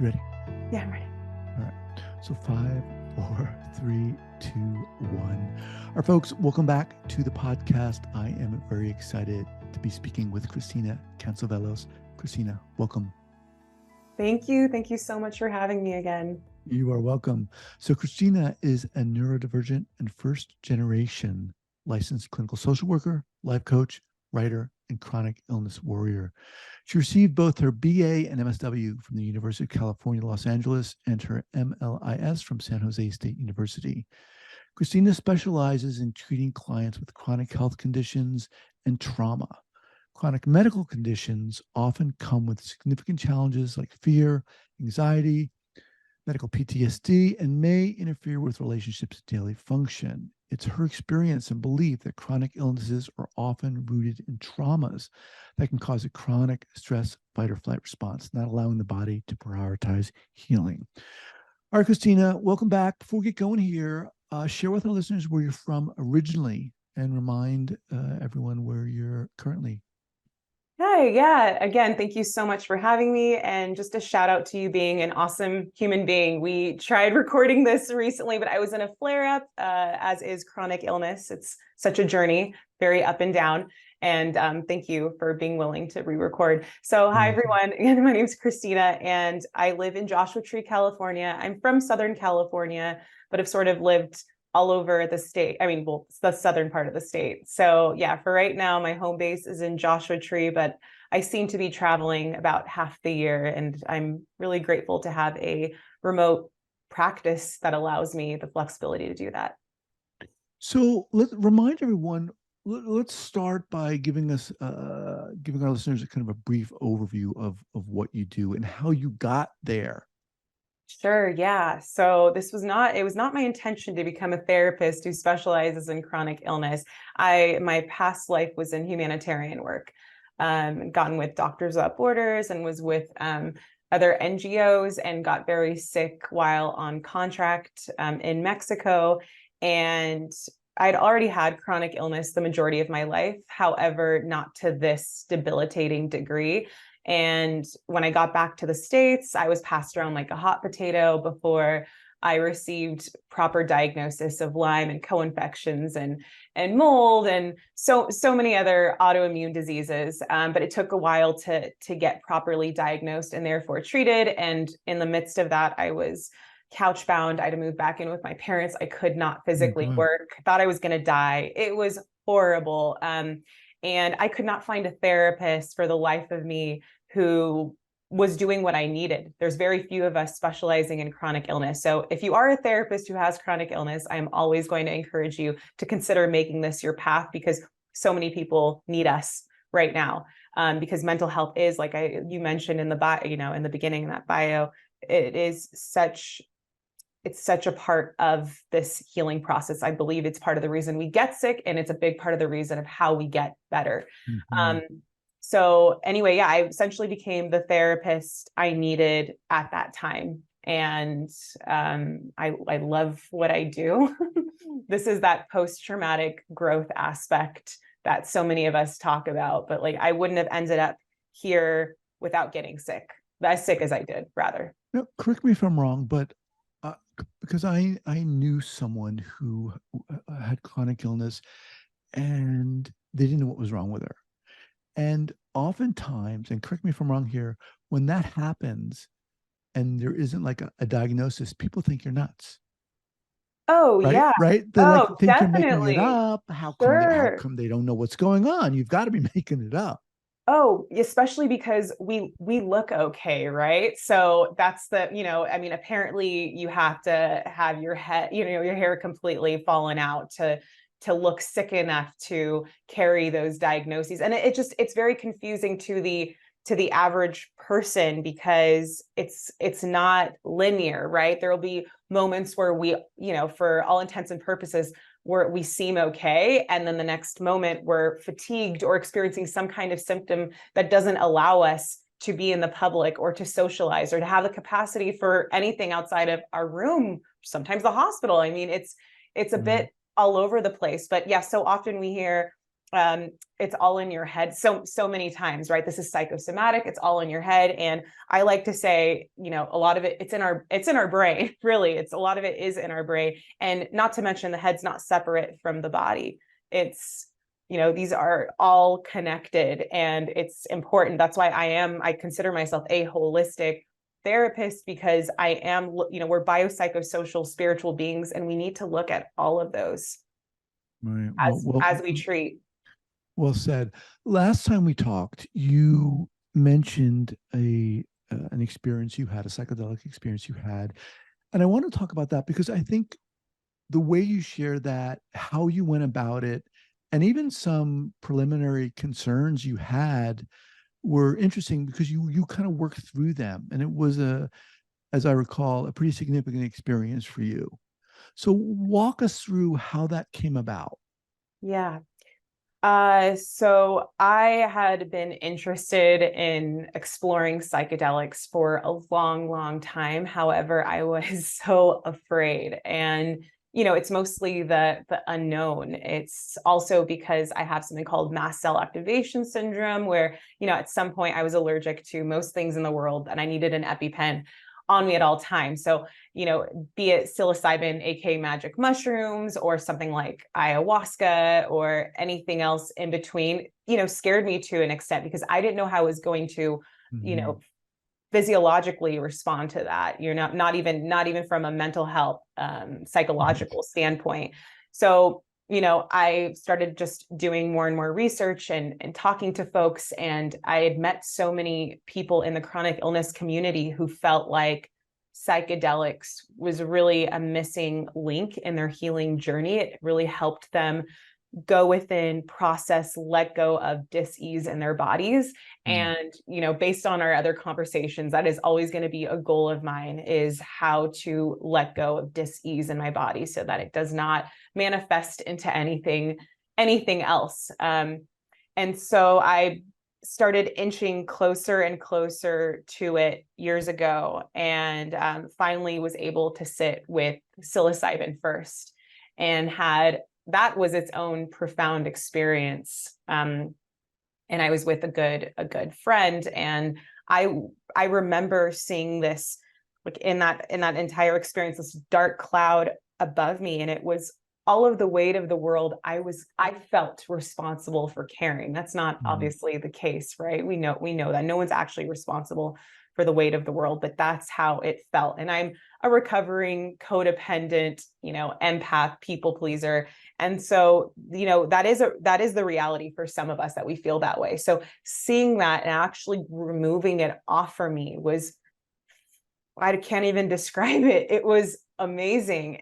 You ready? Yeah, I'm ready. All right. So 5, 4, 3, 2, 1. All right, folks, welcome back to the podcast. I am very excited to be speaking with Christina Kantzavelos. Christina, welcome. Thank you. Thank you so much for having me again. You are welcome. So Christina is a neurodivergent and first generation licensed clinical social worker, life coach, writer, and chronic illness warrior. She received both her BA and MSW from the University of California, Los Angeles, and her MLIS from San Jose State University. Christina specializes in treating clients with chronic health conditions and trauma. Chronic medical conditions often come with significant challenges like fear, anxiety, medical PTSD, and may interfere with relationships' daily function. It's her experience and belief that chronic illnesses are often rooted in traumas that can cause a chronic stress, fight, or flight response, not allowing the body to prioritize healing. All right, Christina, welcome back. Before we get going here, share with our listeners where you're from originally and remind everyone where you're currently. Hi, yeah. Again, thank you so much for having me. And just a shout out to you being an awesome human being. We tried recording this recently, but I was in a flare up, as is chronic illness. It's such a journey, very up and down. And thank you for being willing to re-record. So hi, everyone. Again, my name is Christina, and I live in Joshua Tree, California. I'm from Southern California, but have sort of lived all over the state. I mean, well, it's the southern part of the state. So yeah, for right now, my home base is in Joshua Tree, but I seem to be traveling about half the year. And I'm really grateful to have a remote practice that allows me the flexibility to do that. So let's remind everyone, let's start by giving our listeners a kind of a brief overview of what you do and how you got there. Sure. Yeah. So it was not my intention to become a therapist who specializes in chronic illness. My past life was in humanitarian work, gotten with Doctors Without Borders and was with other NGOs and got very sick while on contract in Mexico. And I'd already had chronic illness the majority of my life, however, not to this debilitating degree. And when I got back to the States, I was passed around like a hot potato before I received proper diagnosis of Lyme and co-infections and mold and so many other autoimmune diseases. But it took a while to get properly diagnosed and therefore treated. And in the midst of that, I was couch bound. I had to move back in with my parents. I could not physically work. I thought I was going to die. It was horrible. And I could not find a therapist for the life of me who was doing what I needed. There's very few of us specializing in chronic illness. So if you are a therapist who has chronic illness, I'm always going to encourage you to consider making this your path, because so many people need us right now. Because mental health is, like you mentioned in the bio, in the beginning of that bio, it's such a part of this healing process. I believe it's part of the reason we get sick, and it's a big part of the reason of how we get better. Mm-hmm. So anyway, yeah, I essentially became the therapist I needed at that time. And I love what I do. This is that post-traumatic growth aspect that so many of us talk about, but like I wouldn't have ended up here without getting sick, as sick as I did, rather. Now, correct me if I'm wrong, but because I knew someone who had chronic illness and they didn't know what was wrong with her. And oftentimes, and correct me if I'm wrong here, when that happens and there isn't like a diagnosis, people think you're nuts. Oh, right? yeah. Right? They like think definitely. you're making it up. How come they don't know what's going on? You've got to be making it up. Oh, especially because we look okay, right? So that's I mean, apparently you have to have your head, your hair completely fallen out to look sick enough to carry those diagnoses. And it's very confusing to the average person, because it's not linear, right? There will be moments where we, for all intents and purposes, where we seem okay, and then the next moment we're fatigued or experiencing some kind of symptom that doesn't allow us to be in the public or to socialize or to have the capacity for anything outside of our room, sometimes the hospital. I mean, it's a bit all over the place. But yeah, so often we hear it's all in your head so many times, right? This is psychosomatic, it's all in your head. And I like to say, a lot of it, it's in our brain, really. It's a lot of it is in our brain. And not to mention the head's not separate from the body. It's, these are all connected, and it's important. That's why I consider myself a holistic therapist, because I am, we're biopsychosocial spiritual beings, and we need to look at all of those Right. as we treat. Well said. Last time we talked, you mentioned an experience you had, a psychedelic experience you had, and I want to talk about that because I think the way you share that, how you went about it, and even some preliminary concerns you had were interesting because you kind of worked through them, and it was as I recall, a pretty significant experience for you. So walk us through how that came about. Yeah. So I had been interested in exploring psychedelics for a long, long time. However, I was so afraid. And, it's mostly the unknown. It's also because I have something called mast cell activation syndrome, where, at some point I was allergic to most things in the world, and I needed an EpiPen on me at all times. So, be it psilocybin, aka magic mushrooms, or something like ayahuasca or anything else in between, scared me to an extent, because I didn't know how I was going to, physiologically respond to that. You're not even from a mental health, psychological standpoint. So, I started just doing more and more research and talking to folks. And I had met so many people in the chronic illness community who felt like psychedelics was really a missing link in their healing journey. It really helped them go within, process, let go of dis-ease in their bodies. And, based on our other conversations, that is always going to be a goal of mine, is how to let go of dis-ease in my body so that it does not manifest into anything else. And so I started inching closer and closer to it years ago, and finally was able to sit with psilocybin first, and that was its own profound experience. And I was with a good friend, and I remember seeing this, like, in that entire experience, this dark cloud above me, and it was all of the weight of the world I felt responsible for carrying. That's not obviously the case, right? We know that no one's actually responsible for the weight of the world, but that's how it felt. And I'm a recovering codependent, empath, people pleaser. And so, that is the reality for some of us, that we feel that way. So seeing that and actually removing it off for me was, I can't even describe it. It was amazing.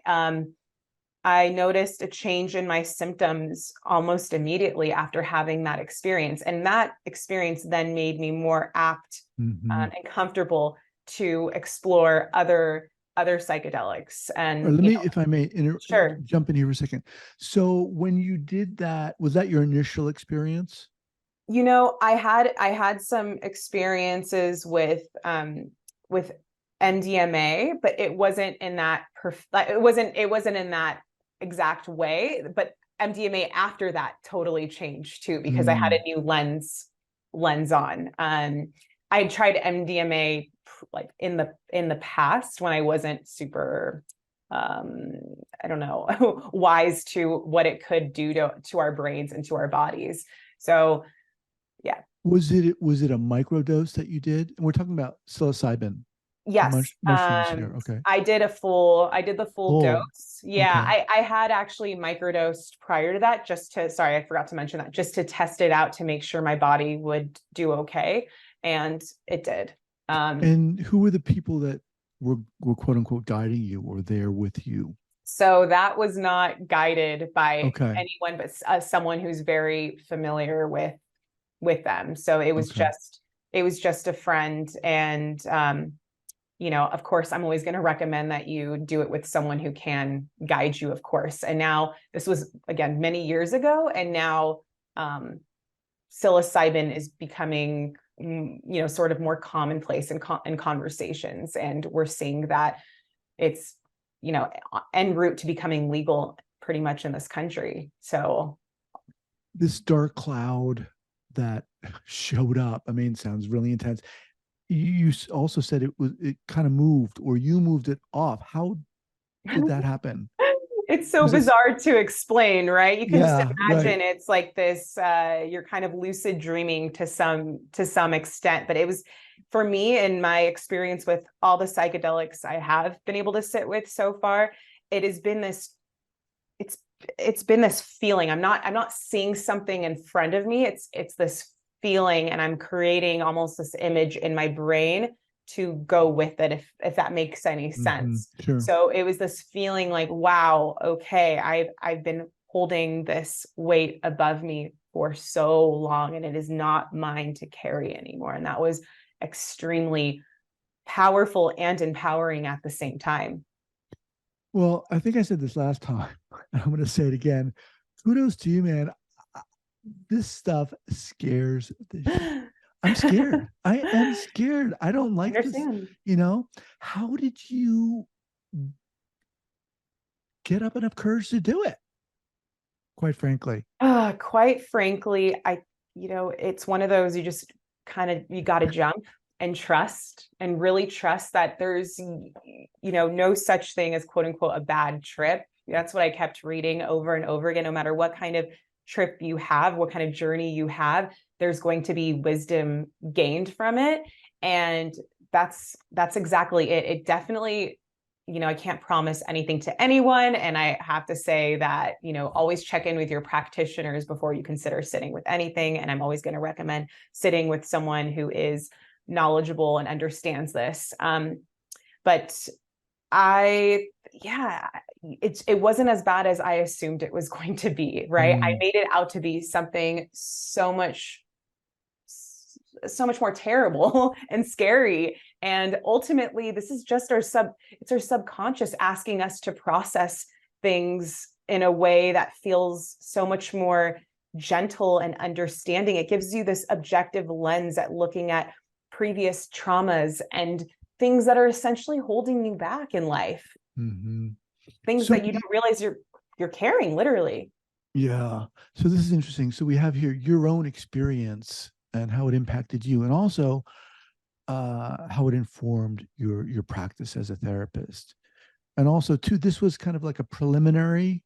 I noticed a change in my symptoms almost immediately after having that experience. And that experience then made me more apt and comfortable to explore other psychedelics. And Let me, if I may, sure. jump in here for a second. So when you did that, was that your initial experience? I had some experiences with MDMA, but it wasn't in that it wasn't in that exact way. But MDMA after that totally changed too, because I had a new lens on. I had tried MDMA like in the past when I wasn't super I don't know, wise to what it could do to our brains and to our bodies. So yeah. Was it a microdose that you did? And we're talking about psilocybin. Yes. Mushrooms here. Okay. I did the full Oh, dose. Yeah. okay. I had actually microdosed prior to that, sorry, I forgot to mention that, just to test it out to make sure my body would do okay. And it did. And who were the people that were quote unquote guiding you or there with you? So that was not guided by Okay. anyone, but someone who's very familiar with them. So it was Okay. just a friend. And of course, I'm always going to recommend that you do it with someone who can guide you, of course. And now, this was, again, many years ago, and now psilocybin is becoming, sort of more commonplace in conversations. And we're seeing that it's, en route to becoming legal pretty much in this country. So this dark cloud that showed up, I mean, sounds really intense. You also said it kind of moved, or you moved it off. How did that happen? It's so Was this? bizarre to explain, right? You can just Yeah, right. imagine it's like this, you're kind of lucid dreaming to some extent. But it was, for me, in my experience with all the psychedelics I have been able to sit with so far, it has been this, it's it's been this feeling. I'm not seeing something in front of me. It's this feeling, and I'm creating almost this image in my brain to go with it, if that makes any sense. Sure. So it was this feeling like, wow, okay, I've been holding this weight above me for so long, and it is not mine to carry anymore. And that was extremely powerful and empowering at the same time. Well, I think I said this last time, and I'm going to say it again. Kudos to you, man. This stuff scares the shit. I'm scared. I am scared. I don't I like this. understand. How did you get up enough courage to do it? Quite frankly. Quite frankly, it's one of those, you just you got to jump and trust, and really trust that there's, no such thing as quote unquote a bad trip. That's what I kept reading over and over again. No matter what kind of trip you have, what kind of journey you have, there's going to be wisdom gained from it. And that's exactly it. It definitely, I can't promise anything to anyone. And I have to say that, always check in with your practitioners before you consider sitting with anything. And I'm always going to recommend sitting with someone who is knowledgeable and understands this. But yeah, it wasn't as bad as I assumed it was going to be, right? I made it out to be something so much more terrible and scary. And ultimately, this is just it's our subconscious asking us to process things in a way that feels so much more gentle and understanding. It gives you this objective lens at looking at previous traumas and things that are essentially holding you back in life. Mm-hmm. Things So that you don't realize you're carrying, literally. yeah. So this is interesting. So we have here your own experience and how it impacted you, and also how it informed your practice as a therapist. And also, too, this was kind of like a preliminary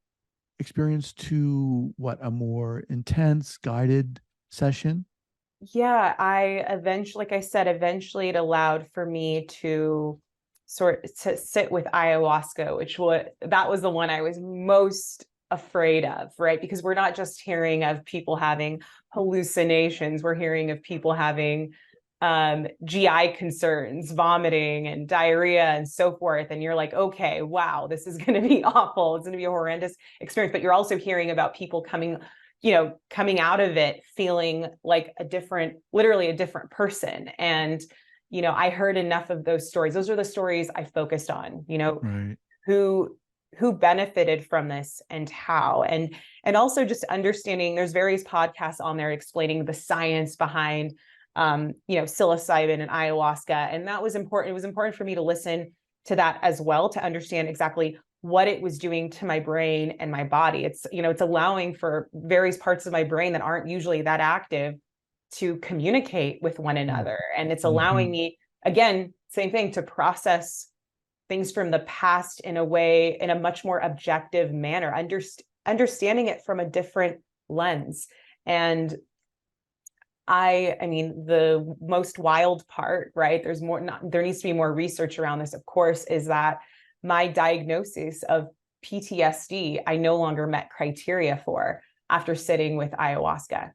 experience to what, a more intense guided session. Yeah, I eventually, like I said, eventually it allowed for me to to sit with ayahuasca, that was the one I was most afraid of, right? Because we're not just hearing of people having hallucinations, we're hearing of people having GI concerns, vomiting and diarrhea and so forth. And you're like, okay, wow, this is going to be awful. It's going to be a horrendous experience. But you're also hearing about people coming out of it feeling like literally a different person. And, I heard enough of those stories. Those are the stories I focused on, Right. who benefited from this and how. And also just understanding, there's various podcasts on there explaining the science behind psilocybin and ayahuasca. And that was important. It was important for me to listen to that as well, to understand exactly what it was doing to my brain and my body. It's allowing for various parts of my brain that aren't usually that active to communicate with one another. And it's allowing Mm-hmm. me, again, same thing, to process things from the past in a much more objective manner, understanding it from a different lens. And I mean, the most wild part, right? There needs to be more research around this, of course, is that my diagnosis of PTSD, I no longer met criteria for after sitting with ayahuasca.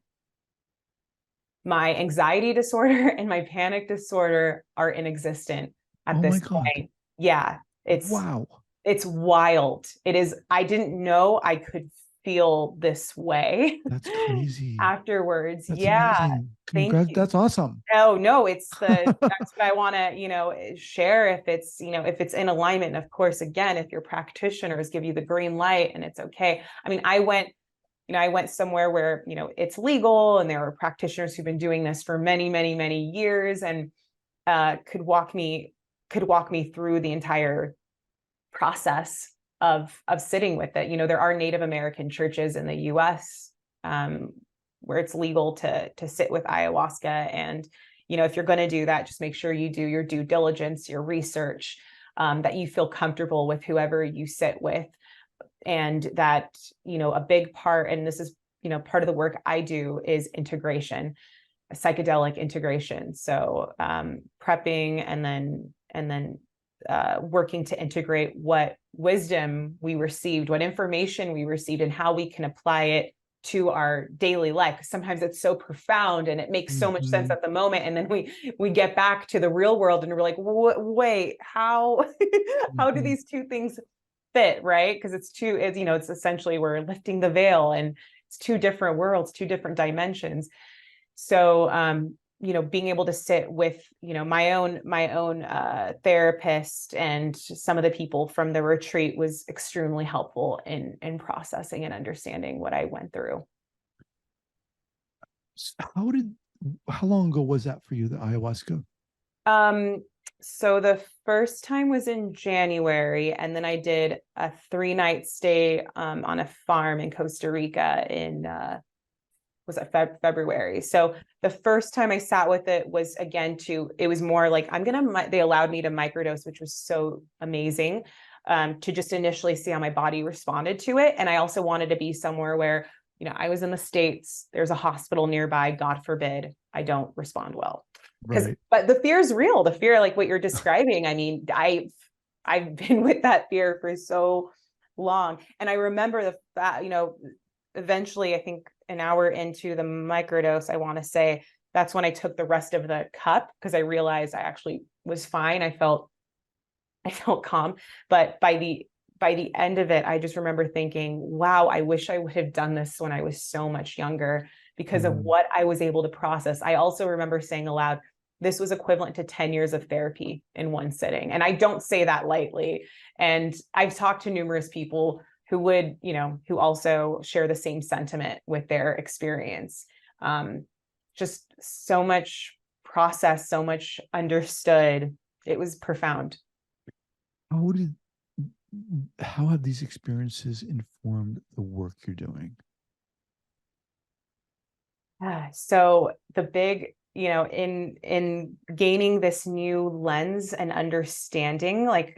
My anxiety disorder and my panic disorder are inexistent at Oh my this God. point. Yeah, Wow. it's wild. It is. I didn't know I could feel this way That's crazy. afterwards. That's Yeah, amazing. thank Congrats. you. That's awesome. Oh no, that's what I want to, share, if it's in alignment. And of course, again, if your practitioners give you the green light and it's okay. I mean, I went somewhere where, it's legal, and there were practitioners who've been doing this for many, many, many years, and could walk me through the entire process of sitting with it. There are Native American churches in the US where it's legal to sit with ayahuasca. And, you know, if you're going to do that, just make sure you do your due diligence, your research, that you feel comfortable with whoever you sit with. And that, you know, a big part, and this is, you know, part of the work I do, is integration, psychedelic integration. So prepping and then working to integrate what wisdom we received, what information we received, and how we can apply it to our daily life. Sometimes it's so profound and it makes so much sense at the moment, and then we get back to the real world and we're like, wait, how how do these two things fit, right? Because it's you know, it's essentially, we're lifting the veil, and it's two different worlds, two different dimensions. So you know, being able to sit with, you know, my own therapist and some of the people from the retreat was extremely helpful in processing and understanding what I went through. How long ago was that for you, the ayahuasca? So the first time was in January, and then I did a 3-night stay on a farm in Costa Rica in was it February. So the first time I sat with it was, again, it was more like, they allowed me to microdose, which was so amazing, to just initially see how my body responded to it. And I also wanted to be somewhere where, you know, I was in the States, there's a hospital nearby, God forbid I don't respond well. Right. But the fear is real. The fear, like what you're describing, I mean, I've been with that fear for so long. And I remember that, you know, eventually, I think an hour into the microdose, I want to say, that's when I took the rest of the cup, because I realized I actually was fine. I felt calm. But by the end of it, I just remember thinking, wow, I wish I would have done this when I was so much younger, because of what I was able to process. I also remember saying aloud, this was equivalent to 10 years of therapy in one sitting. And I don't say that lightly. And I've talked to numerous people who would, you know, who also share the same sentiment with their experience. Just so much process, so much understood. It was profound. How have these experiences informed the work you're doing? So the big, you know, in gaining this new lens and understanding, like,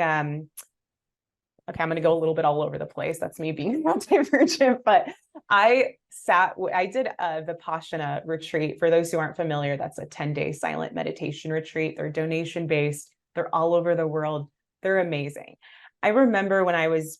okay, I'm going to go a little bit all over the place. That's me being divergent, but I did a Vipassana retreat. For those who aren't familiar, that's a 10-day silent meditation retreat. They're donation based. They're all over the world. They're amazing. I remember when I was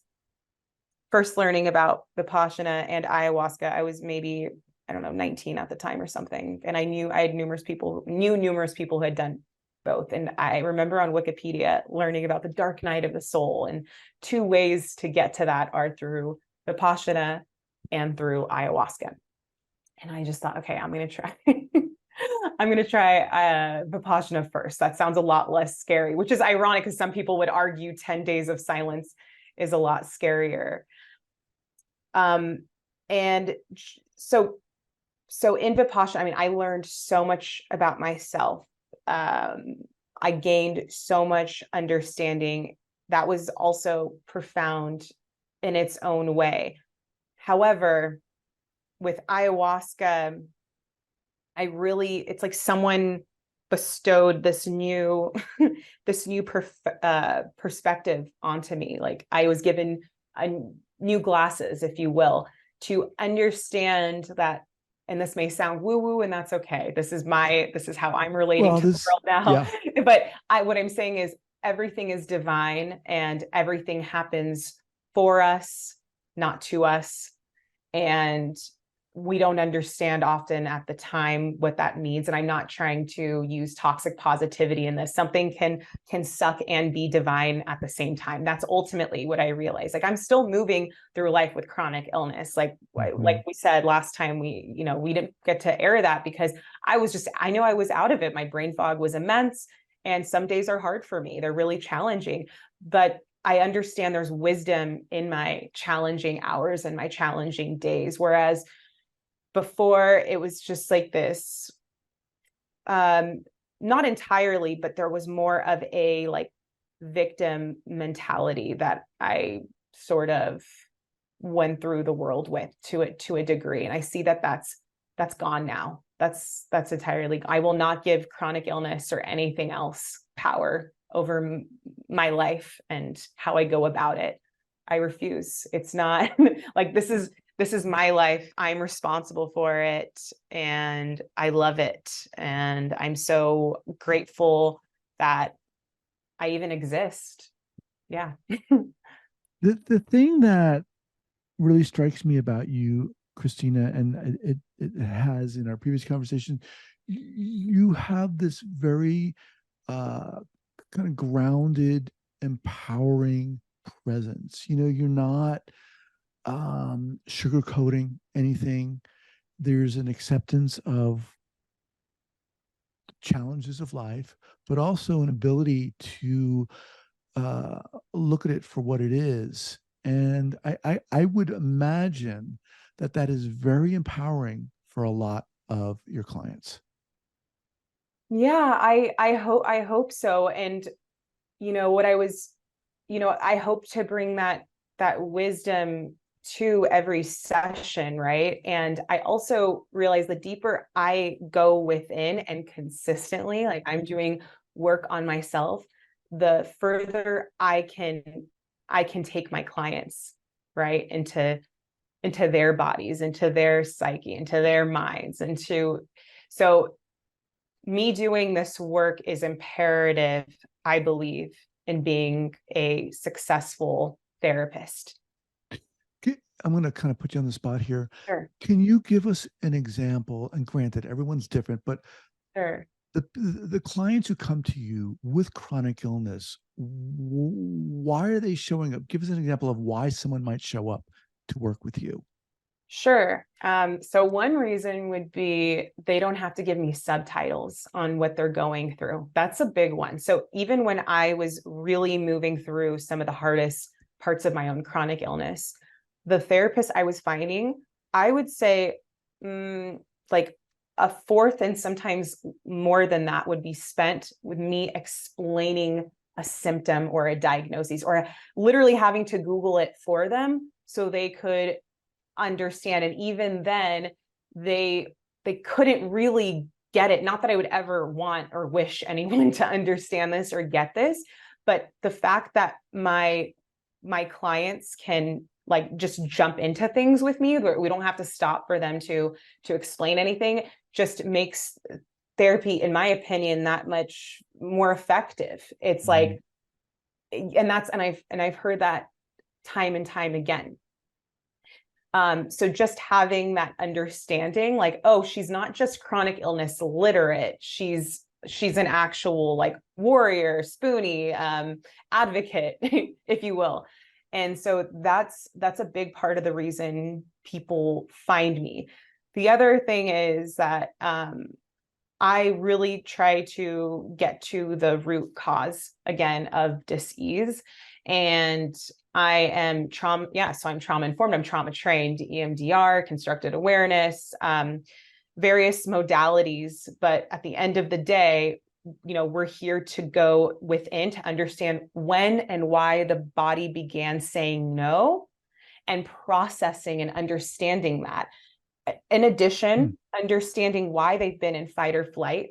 first learning about Vipassana and ayahuasca, I was maybe, I don't know, 19 at the time or something. And I knew numerous people who had done both. And I remember on Wikipedia learning about the dark night of the soul, and 2 ways to get to that are through Vipassana and through ayahuasca. And I just thought, okay, I'm going to try. I'm going to try Vipassana first. That sounds a lot less scary, which is ironic, because some people would argue 10 days of silence is a lot scarier. And so in Vipassana, I mean, I learned so much about myself. I gained so much understanding that was also profound in its own way. However, with ayahuasca, it's like someone bestowed this new perspective onto me. Like I was given new glasses, if you will, to understand that. And this may sound woo-woo, and that's okay. This is how I'm relating to the world now. Yeah. But what I'm saying is, everything is divine, and everything happens for us, not to us. And we don't understand often at the time what that means. And I'm not trying to use toxic positivity in this. Something can suck and be divine at the same time. That's ultimately what I realized. Like, I'm still moving through life with chronic illness. Like we said last time, we didn't get to air that, because I know I was out of it. My brain fog was immense, and some days are hard for me. They're really challenging, but I understand there's wisdom in my challenging hours and my challenging days. Whereas before, it was just like this, not entirely, but there was more of a like victim mentality that I sort of went through the world with to a degree. And I see that that's gone now. That's entirely, I will not give chronic illness or anything else power over my life and how I go about it. I refuse. It's not like, this is my life. I'm responsible for it and I love it. And I'm so grateful that I even exist. Yeah. The thing that really strikes me about you, Christina, and it has in our previous conversation, you have this very kind of grounded, empowering presence. You know, you're not sugarcoating anything. There's an acceptance of challenges of life, but also an ability to look at it for what it is. And I would imagine that that is very empowering for a lot of your clients. Yeah, I hope so. And what I was, I hope to bring that wisdom to every session, right? And I also realize the deeper I go within and consistently, like I'm doing work on myself, the further I can take my clients, right, into their bodies, into their psyche, into their minds, so me doing this work is imperative, I believe, in being a successful therapist. I'm going to kind of put you on the spot here. Sure. Can you give us an example? And granted, everyone's different, but Sure. the clients who come to you with chronic illness, why are they showing up? Give us an example of why someone might show up to work with you. Sure. So one reason would be they don't have to give me subtitles on what they're going through. That's a big one. So even when I was really moving through some of the hardest parts of my own chronic illness, the therapist I was finding, I would say like a fourth and sometimes more than that would be spent with me explaining a symptom or a diagnosis, or literally having to Google it for them so they could understand. And even then they couldn't really get it. Not that I would ever want or wish anyone to understand this or get this, but the fact that my clients can like just jump into things with me, where we don't have to stop for them to explain anything, just makes therapy, in my opinion, that much more effective. It's like, and I've heard that time and time again. So just having that understanding, like, oh, she's not just chronic illness literate, she's an actual like warrior, spoonie, advocate, if you will. And so that's a big part of the reason people find me. The other thing is that I really try to get to the root cause again of dis-ease. And I am trauma. Yeah. So I'm trauma informed. I'm trauma trained, EMDR, constructed awareness, various modalities. But at the end of the day, we're here to go within to understand when and why the body began saying no, and processing and understanding that. In addition, understanding why they've been in fight or flight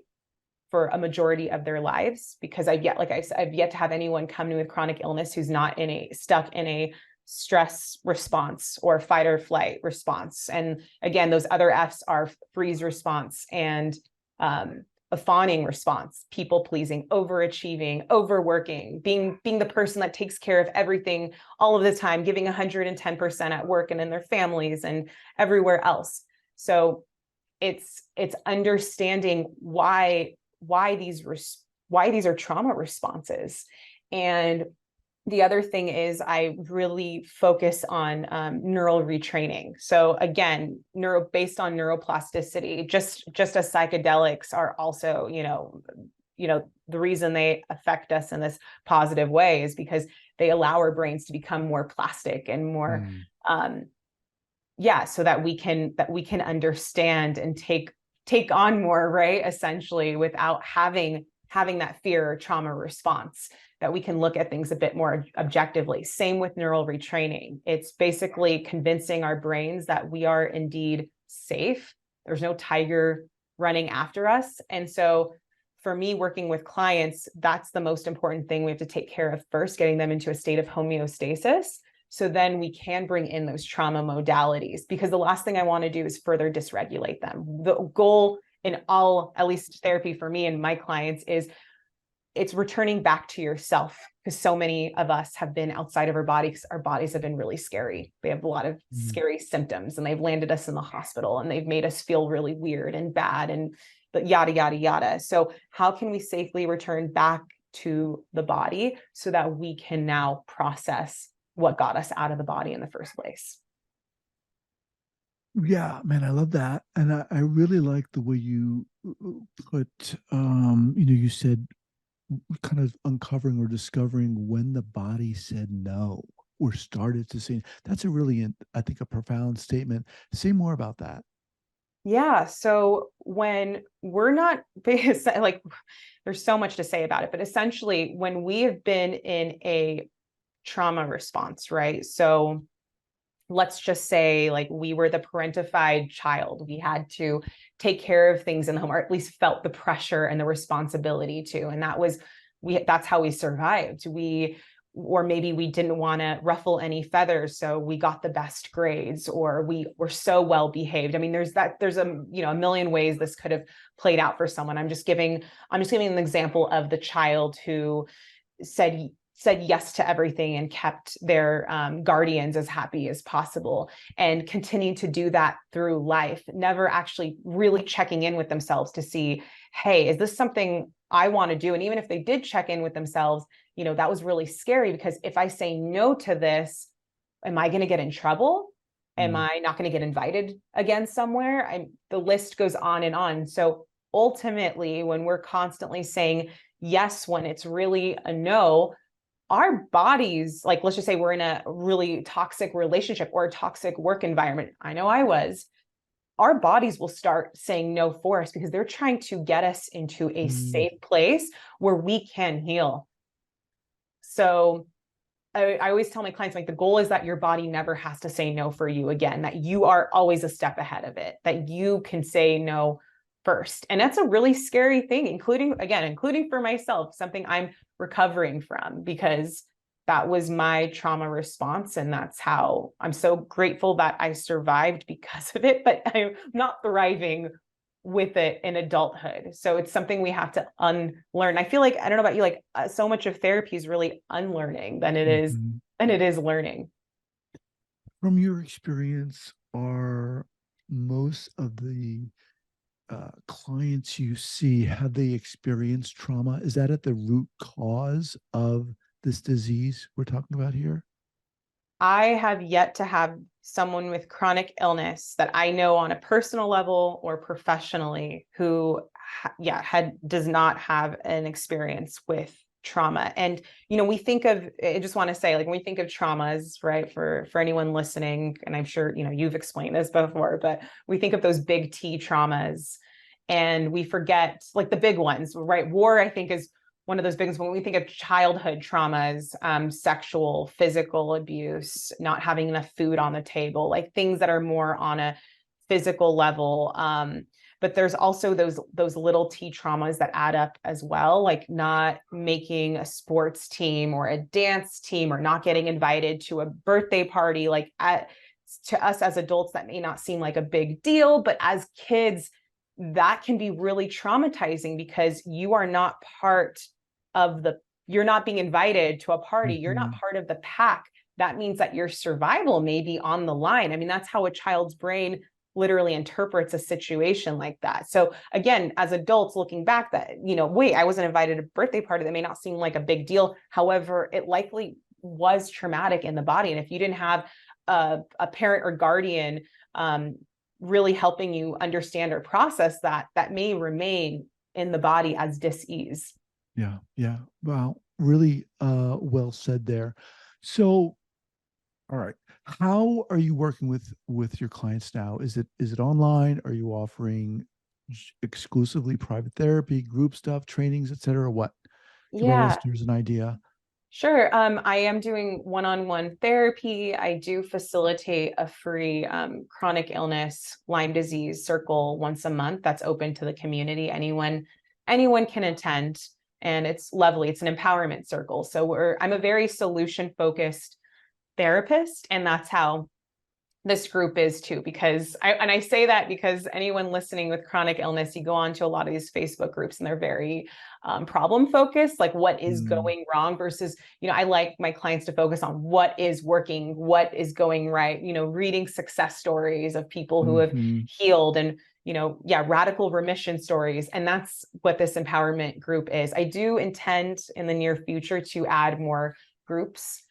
for a majority of their lives, because I've yet to have anyone come to me with chronic illness who's not stuck in a stress response or fight or flight response. And again, those other F's are freeze response and a fawning response, people pleasing, overachieving, overworking, being the person that takes care of everything all of the time, giving 110% at work and in their families and everywhere else. So it's understanding why these are trauma responses. And the other thing is I really focus on neural retraining. So again, based on neuroplasticity, just as psychedelics are also, the reason they affect us in this positive way is because they allow our brains to become more plastic and more, so that we can understand and take on more, right? Essentially, without having having that fear or trauma response, that we can look at things a bit more objectively. Same with neural retraining. It's basically convincing our brains that we are indeed safe. There's no tiger running after us. And so for me, working with clients, that's the most important thing we have to take care of first, getting them into a state of homeostasis. So then we can bring in those trauma modalities, because the last thing I want to do is further dysregulate them. The goal in all, at least therapy for me and my clients, is it's returning back to yourself, because so many of us have been outside of our bodies. Our bodies have been really scary. They have a lot of scary symptoms, and they've landed us in the hospital, and they've made us feel really weird and bad and yada, yada, yada. So how can we safely return back to the body so that we can now process what got us out of the body in the first place? Yeah, man, I love that. And I really like the way you put, you said kind of uncovering or discovering when the body said no or started to say. That's a really, I think, a profound statement. Say more about that. Yeah. So when we're not, like, there's so much to say about it, but essentially, when we have been in a trauma response, right? So let's just say, like, we were the parentified child. We had to take care of things in the home, or at least felt the pressure and the responsibility to. And that's how we survived. Or maybe we didn't want to ruffle any feathers, so we got the best grades, or we were so well behaved. I mean, there's a million ways this could have played out for someone. I'm just giving an example of the child who said yes to everything and kept their guardians as happy as possible, and continued to do that through life, never actually really checking in with themselves to see, hey, is this something I want to do? And even if they did check in with themselves, that was really scary, because if I say no to this, am I going to get in trouble? Am I not going to get invited again somewhere? The list goes on and on. So ultimately, when we're constantly saying yes when it's really a no, our bodies, like, let's just say we're in a really toxic relationship or a toxic work environment. I know I was. Our bodies will start saying no for us, because they're trying to get us into a safe place where we can heal. So I always tell my clients, like, the goal is that your body never has to say no for you again, that you are always a step ahead of it, that you can say no first. And that's a really scary thing, including for myself, something I'm recovering from, because that was my trauma response. And that's how I'm so grateful that I survived because of it, but I'm not thriving with it in adulthood. So it's something we have to unlearn. I feel like, I don't know about you, like, so much of therapy is really unlearning than it is learning. From your experience, are most of the clients you see, have they experienced trauma? Is that at the root cause of this disease we're talking about here? I have yet to have someone with chronic illness that I know on a personal level or professionally who does not have an experience with trauma. And we think of, I just want to say, like, when we think of traumas, right, for anyone listening, and I'm sure you've explained this before, but we think of those big T traumas, and we forget, like, the big ones, right? War, I think, is one of those big ones. When we think of childhood traumas, sexual, physical abuse, not having enough food on the table, like things that are more on a physical level. But there's also those little T traumas that add up as well, like not making a sports team or a dance team, or not getting invited to a birthday party. Like, to us as adults, that may not seem like a big deal, but as kids, that can be really traumatizing, because you are not you're not being invited to a party. You're not part of the pack. That means that your survival may be on the line. I mean, that's how a child's brain literally interprets a situation like that. So again, as adults looking back, that, wait, I wasn't invited to a birthday party. That may not seem like a big deal. However, it likely was traumatic in the body. And if you didn't have a parent or guardian really helping you understand or process that, that may remain in the body as dis-ease. Yeah, yeah. Wow, really well said there. So, all right, how are you working with your clients now? Is it online? Are you offering exclusively private therapy, group stuff, trainings, etc.? What? Give our Yeah, listeners an idea. sure. I am doing one-on-one therapy. I do facilitate a free chronic illness, Lyme disease circle once a month that's open to the community. Anyone can attend, and it's lovely. It's an empowerment circle. So I'm a very solution-focused therapist, and that's how this group is too, because I say that because anyone listening with chronic illness, you go on to a lot of these Facebook groups and they're very problem focused, like what is going wrong versus, I like my clients to focus on what is working, what is going right, reading success stories of people who have healed and, radical remission stories. And that's what this empowerment group is. I do intend in the near future to add more groups.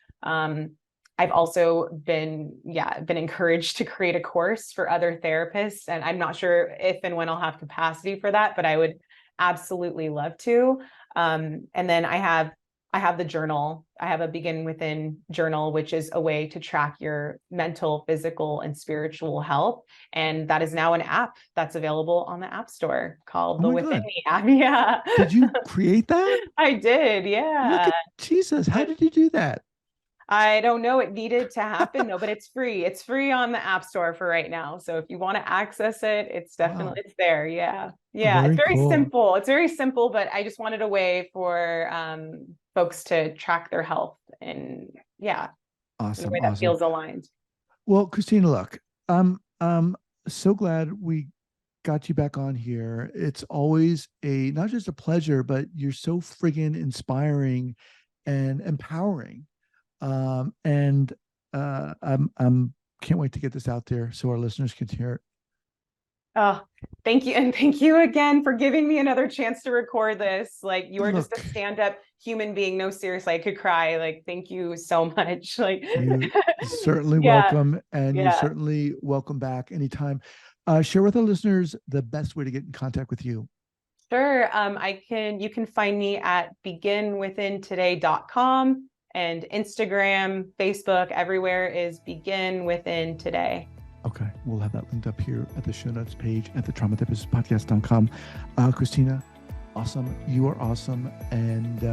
I've also been encouraged to create a course for other therapists, and I'm not sure if and when I'll have capacity for that, but I would absolutely love to. And then I have the journal. I have a Begin Within journal, which is a way to track your mental, physical, and spiritual health. And that is now an app that's available on the App Store called the Within Me app. Yeah. Did you create that? I did. Yeah. Look at Jesus. How did you do that? I don't know. It needed to happen. No, but it's free. It's free on the App Store for right now. So if you want to access it, it's definitely, it's there. Yeah. Yeah. Very it's very cool. simple. It's very simple, but I just wanted a way for folks to track their health and in a way that feels aligned. Well, Christina, look, I'm so glad we got you back on here. It's always not just a pleasure, but you're so friggin' inspiring and empowering. I'm can't wait to get this out there so our listeners can hear it. Oh, thank you. And thank you again for giving me another chance to record this. Like, you are just a stand-up human being. No, seriously, I could cry. Like, thank you so much. Like, you certainly welcome, and you're certainly welcome back anytime. Share with our listeners the best way to get in contact with you. Sure. You can find me at beginwithintoday.com. And Instagram, Facebook, everywhere is Begin Within Today. Okay. We'll have that linked up here at the show notes page at the traumatherapistpodcast.com. Christina, awesome. You are awesome. And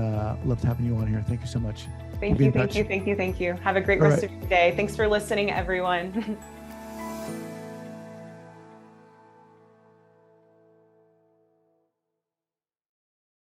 loved having you on here. Thank you so much. Thank you. Have a great rest of your day. Thanks for listening, everyone.